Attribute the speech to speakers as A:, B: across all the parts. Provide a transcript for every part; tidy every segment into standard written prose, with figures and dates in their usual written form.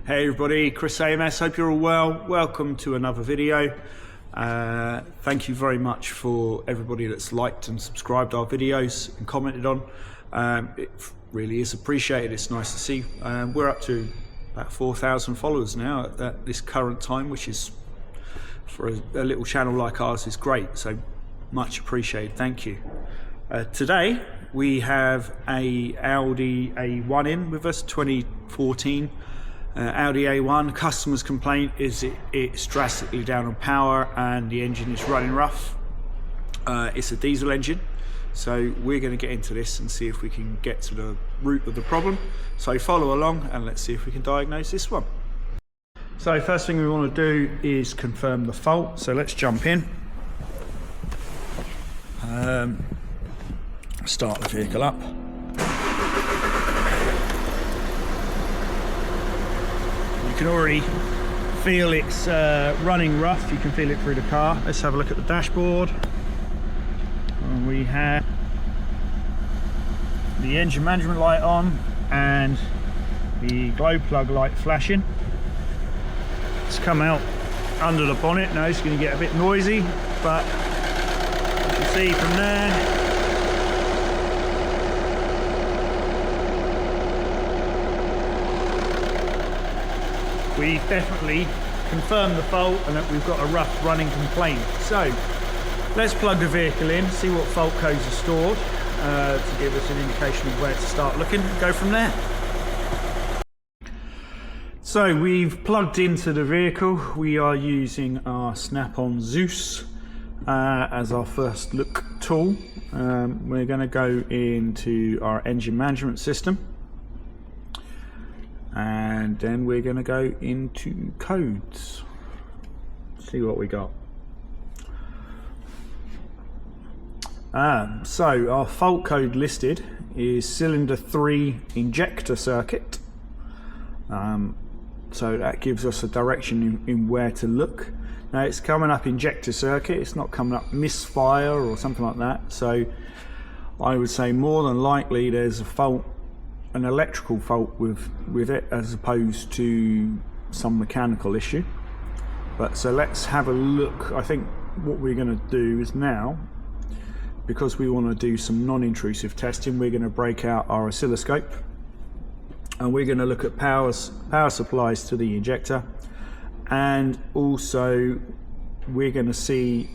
A: Hey everybody, Chris AMS, hope you're all well. Welcome to another video. Thank you very much for everybody that's liked and subscribed our videos and commented on. It really is appreciated, it's nice to see. We're up to about 4,000 followers now at this current time, which is, for a little channel like ours, is great, so much appreciated, thank you. Today we have a Audi A1 in with us, 2014. Audi A1, customer's complaint is it's drastically down on power and the engine is running rough. It's a diesel engine, so we're going to get into this and see if we can get to the root of the problem. So follow along and let's see if we can diagnose this one. So first thing we want to do is confirm the fault, so let's jump in. Start the vehicle up. You can already feel it's running rough. You can feel it through the car. Let's have a look at the dashboard. We have the engine management light on and the glow plug light flashing. It's come out under the bonnet. Now it's going to get a bit noisy, but you can see from there we've definitely confirmed the fault and that we've got a rough running complaint. So let's plug the vehicle in, see what fault codes are stored to give us an indication of where to start looking and go from there. So we've plugged into the vehicle. We are using our Snap-on Zeus as our first look tool. We're going to go into our engine management system. And then we're going to go into codes, see what we got. So our fault code listed is cylinder 3 injector circuit. So that gives us a direction in where to look. Now it's coming up injector circuit, it's not coming up misfire or something like that. So I would say more than likely there's a fault, an electrical fault with it, as opposed to some mechanical issue. But so let's have a look. I think what we're going to do is now, because we want to do some non-intrusive testing, we're going to break out our oscilloscope and we're going to look at power supplies to the injector, and also we're going to see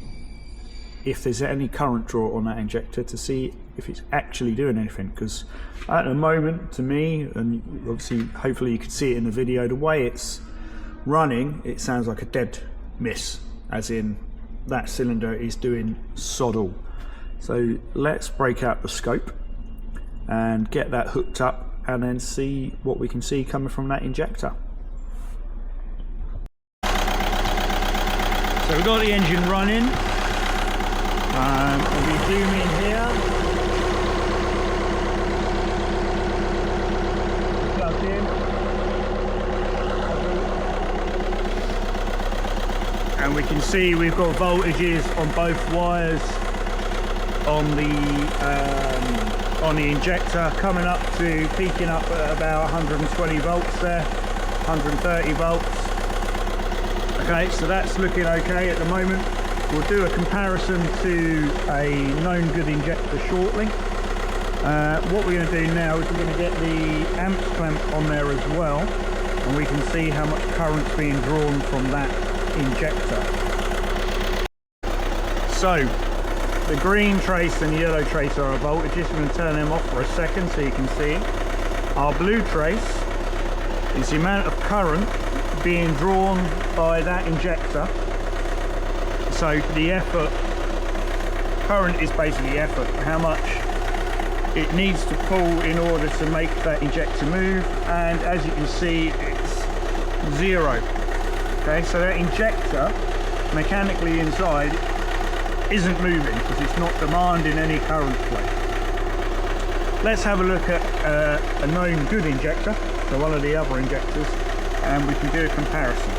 A: if there's any current draw on that injector to see if it's actually doing anything, because at the moment, to me, and obviously hopefully you can see it in the video, the way it's running, it sounds like a dead miss, as in that cylinder is doing sod all. So let's break out the scope and get that hooked up and then see what we can see coming from that injector. So we've got the engine running. If we zoom in here, plugged in, and we can see we've got voltages on both wires on the injector, coming up to peaking up at about 120 volts there, 130 volts. Okay, so that's looking okay at the moment. We'll do a comparison to a known good injector shortly. What we're going to do now is we're going to get the AMS clamp on there as well, and we can see how much current's being drawn from that injector. So the green trace and the yellow trace are our voltages. We're going to turn them off for a second so you can see. Our blue trace is the amount of current being drawn by that injector. So the effort, current is basically effort, how much it needs to pull in order to make that injector move, and as you can see it's 0. Okay, so that injector mechanically inside isn't moving because it's not demanding any current flow. Let's have a look at a known good injector, so one of the other injectors, and we can do a comparison.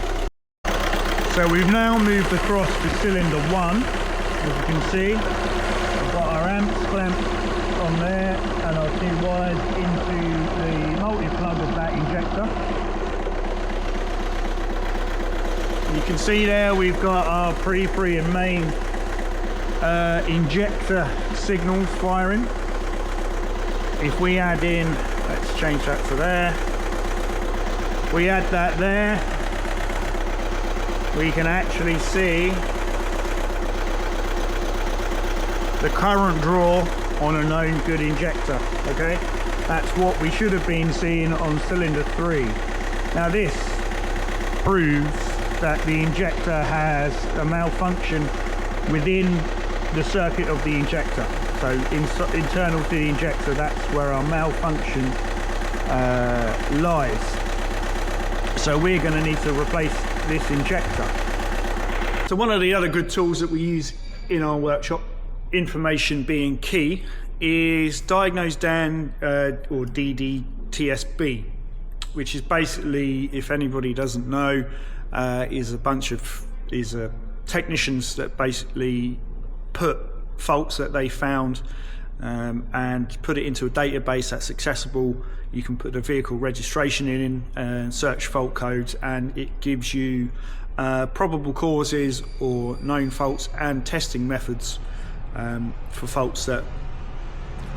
A: So we've now moved across to cylinder 1, as you can see. We've got our AMS clamp on there and our 2 wires into the multi-plug of that injector. can see there we've got our pre and main injector signals firing. If we add in, let's change that to there. We add that there, we can actually see the current draw on a known good injector. Okay, that's what we should have been seeing on cylinder 3. Now this proves that the injector has a malfunction within the circuit of the injector. So internal to the injector, that's where our malfunction lies. So we're going to need to replace this injector. So one of the other good tools that we use in our workshop, information being key, is Diagnose Dan or DDTSB, which is basically, if anybody doesn't know, is technicians that basically put faults that they found and put it into a database that's accessible. You can put the vehicle registration in and search fault codes, and it gives you probable causes or known faults and testing methods for faults that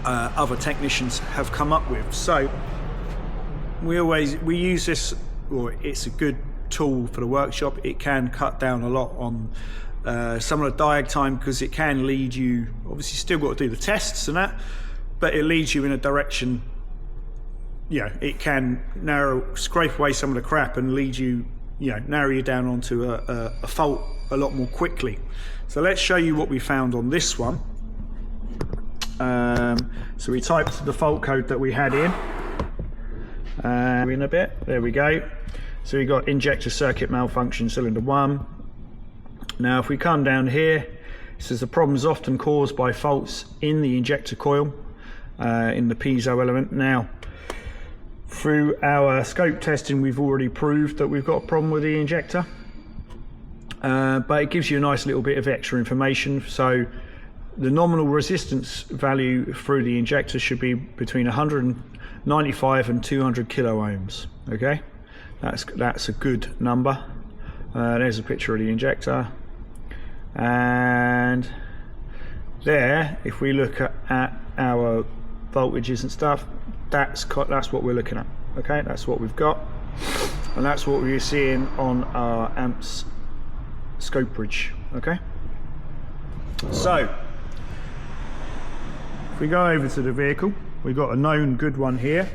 A: other technicians have come up with. So we use this, or it's a good tool for the workshop. It can cut down a lot on some of the diag time, because it can lead you, obviously still got to do the tests and that, but it leads you in a direction, it can scrape away some of the crap and lead you, narrow you down onto a fault a lot more quickly. So let's show you what we found on this one. So we typed the fault code that we had in a bit, there we go. So we got injector circuit malfunction cylinder 1. Now if we come down here, it says the problem is often caused by faults in the injector coil, in the piezo element. Now through our scope testing, we've already proved that we've got a problem with the injector, but it gives you a nice little bit of extra information. So the nominal resistance value through the injector should be between 195 and 200 kilo ohms. Okay, that's a good number. There's a picture of the injector, and there, if we look at our voltages and stuff, that's what we're looking at. Okay, that's what we've got, and that's what we're seeing on our AMS scope bridge. Okay, so if we go over to the vehicle, we've got a known good one here,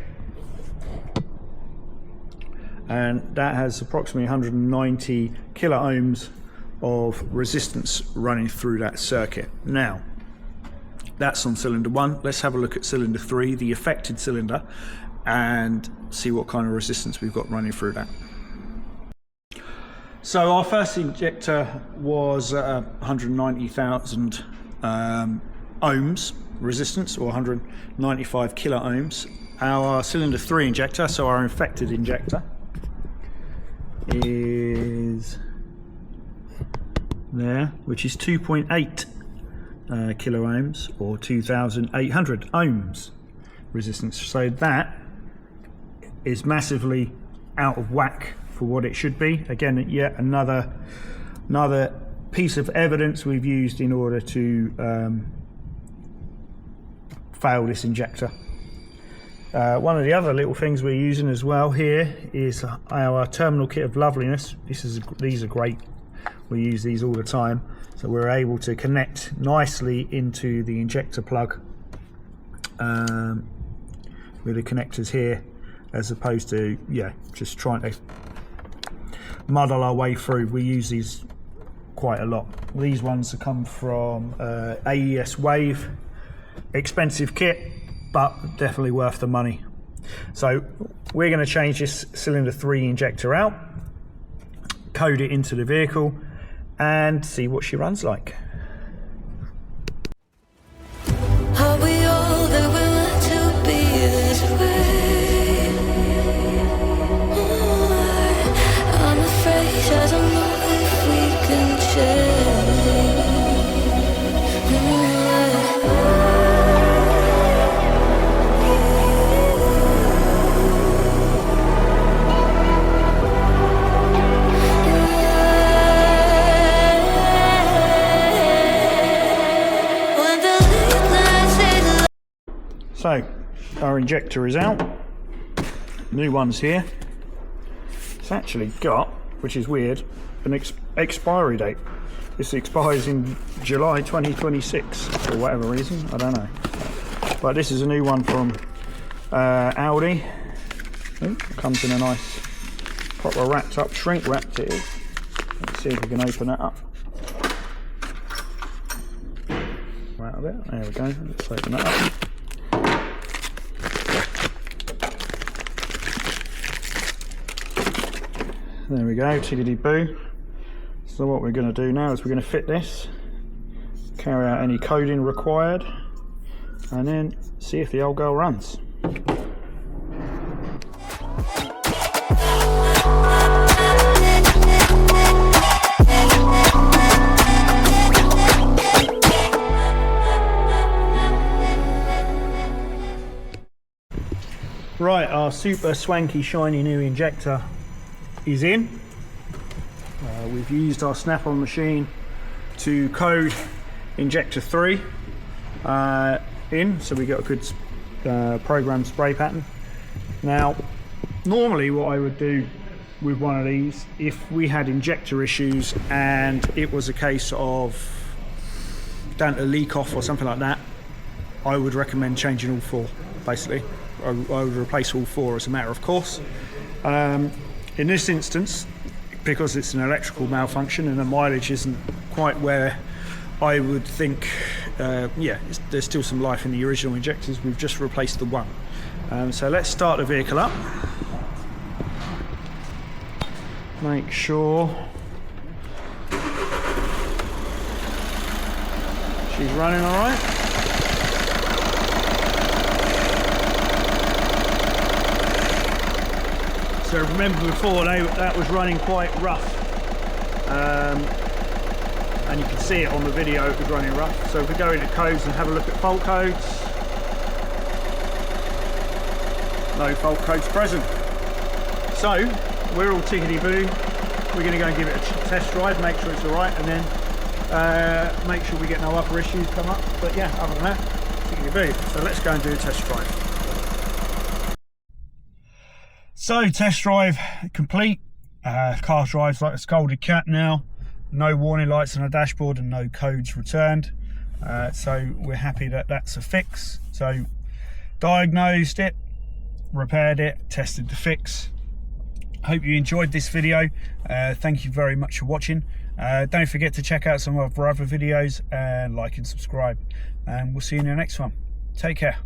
A: and that has approximately 190 kilo ohms of resistance running through that circuit. Now that's on cylinder 1. Let's have a look at cylinder 3, the affected cylinder, and see what kind of resistance we've got running through that. So our first injector was 190,000 ohms resistance, or 195 kilo ohms. Our cylinder 3 injector, so our infected injector, is there, which is 2.8 kilo ohms, or 2,800 ohms resistance. So that is massively out of whack for what it should be. Again, yet another piece of evidence we've used in order to fail this injector. One of the other little things we're using as well here is our terminal kit of loveliness. These are great. We use these all the time, so we're able to connect nicely into the injector plug with the connectors here, as opposed to just trying to muddle our way through. We use these quite a lot. These ones have come from AES Wave, expensive kit, but definitely worth the money. So we're going to change this cylinder 3 injector out, code it into the vehicle, and see what she runs like.
B: Are we all that we're meant to be this way? I'm afraid I don't know if we can change.
A: So our injector is out, new one's here. It's actually got, which is weird, an expiry date. This expires in July 2026 for whatever reason, I don't know. But this is a new one from Audi. Ooh, comes in a nice proper wrapped up, shrink wrapped it is. Let's see if we can open that up. Out of it. There we go. Let's open that up. There we go, tickety boo. So what we're going to do now is we're going to fit this, carry out any coding required, and then see if the old girl runs. Right, our super swanky shiny new injector is in. We've used our snap-on machine to code Injector 3 in, so we got a good program spray pattern. Now, normally what I would do with one of these, if we had injector issues and it was a case of down to leak off or something like that, I would recommend changing all four, basically. I would replace all four as a matter of course. In this instance, because it's an electrical malfunction and the mileage isn't quite where I would think, there's still some life in the original injectors, we've just replaced the one. So let's start the vehicle up. Make sure she's running all right. So remember before that was running quite rough, and you can see it on the video, it was running rough. So if we go into codes and have a look at fault codes, no fault codes present. So we're all tickety boo. We're going to go and give it a test drive, make sure it's all right, and then make sure we get no other issues come up. But yeah, other than that, tickety boo. So let's go and do a test drive. So test drive complete. Car drives like a scolded cat now. No warning lights on the dashboard and no codes returned. So we're happy that that's a fix. So diagnosed it, repaired it, tested the fix. Hope you enjoyed this video. Thank you very much for watching. Don't forget to check out some of our other videos and like and subscribe. And we'll see you in the next one. Take care.